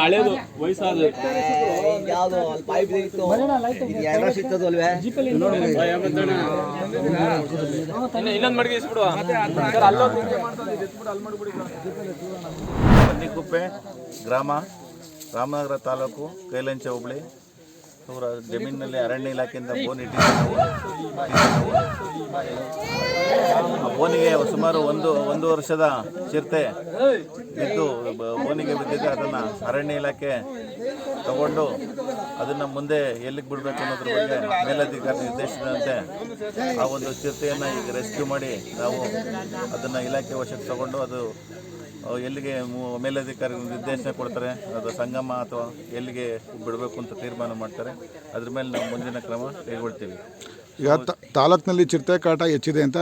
ಹಳೇದು ವಯಸ್ಸಾದ ಯಾವುದು ಅಲ್ಲಿ ಪೈಪ್ ಇತ್ತು ಎರಡು ಸಿಗ್ತದ ಅಲ್ವೇ ಇನ್ನೊಂದು ಮಡಿಗೆ ಇಸ್ಬಿಡುವ ಬನ್ನಿಕುಪ್ಪೆ ಗ್ರಾಮ ರಾಮನಗರ ತಾಲೂಕು ಕೈಲಂಚ ಹೋಬಳಿ ಅವರ ಜಮೀನಿನಲ್ಲಿ ಅರಣ್ಯ ಇಲಾಖೆಯಿಂದ ಬೋನ್ ಇಟ್ಟಿದ್ದಾರೆ. ಆ ಬೋನಿಗೆ ಸುಮಾರು ಒಂದು ವರ್ಷದ ಚಿರತೆ ಬಿದ್ದು ಬೋನಿಗೆ ಬಿದ್ದಿದೆ. ಅದನ್ನು ಅರಣ್ಯ ಇಲಾಖೆ ತಗೊಂಡು ಅದನ್ನು ಮುಂದೆ ಎಲ್ಲಿಗೆ ಬಿಡಬೇಕು ಅನ್ನೋದ್ರ ಬಗ್ಗೆ ಮೇಲಧಿಕಾರಿ ನಿರ್ದೇಶನದಂತೆ ಆ ಒಂದು ಚಿರತೆಯನ್ನು ಈಗ ರೆಸ್ಕ್ಯೂ ಮಾಡಿ ನಾವು ಅದನ್ನು ಇಲಾಖೆ ವಶಕ್ಕೆ ತಗೊಂಡು ಅದು ಎಲ್ಲಿಗೆ ಮೇಲಧಿಕಾರಿ ನಿರ್ದೇಶನ ಕೊಡ್ತಾರೆ, ಅದು ಸಂಗಮ ಅಥವಾ ಎಲ್ಲಿಗೆ ಬಿಡಬೇಕು ಅಂತ ತೀರ್ಮಾನ ಮಾಡ್ತಾರೆ. ಅದ್ರ ಮೇಲೆ ನಾವು ಮುಂದಿನ ಕ್ರಮ ಕೈಗೊಳ್ತೀವಿ. ಈಗ ತಾಲೂಕಿನಲ್ಲಿ ಚಿರತೆ ಕಾಟ ಹೆಚ್ಚಿದೆ ಅಂತ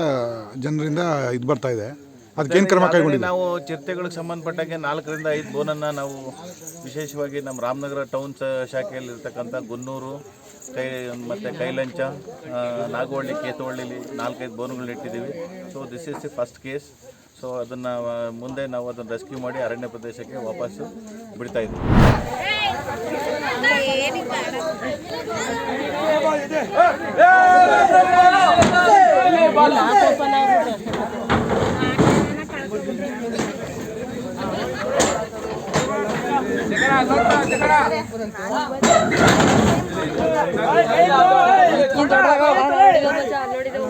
ಜನರಿಂದ ಇದು ಬರ್ತಾ ಇದೆ, ಅದಕ್ಕೇನು ಕ್ರಮ ಕೈಗೊಂಡಿದೆ? ನಾವು ಚಿರತೆಗಳಿಗೆ ಸಂಬಂಧಪಟ್ಟಾಗೆ 4 ರಿಂದ 5 ಬೋನನ್ನು ನಾವು ವಿಶೇಷವಾಗಿ ನಮ್ಮ ರಾಮನಗರ ಟೌನ್ ಶಾಖೆಯಲ್ಲಿ ಇರ್ತಕ್ಕಂಥ ಗುನ್ನೂರು ಮತ್ತು ಕೈಲಂಚ, ನಾಗವಳ್ಳಿ, ಕೇತವಳ್ಳಿಲಿ 4-5 ಬೋನುಗಳನ್ನ ಇಟ್ಟಿದ್ದೀವಿ. So this is the first case. So ಅದನ್ನು ಮುಂದೆ ನಾವು ಅದನ್ನು ರೆಸ್ಕ್ಯೂ ಮಾಡಿ ಅರಣ್ಯ ಪ್ರದೇಶಕ್ಕೆ ವಾಪಸ್ಸು ಬಿಡ್ತಾ ಇದ್ದೀವಿ. ನೋಡಿದೆವು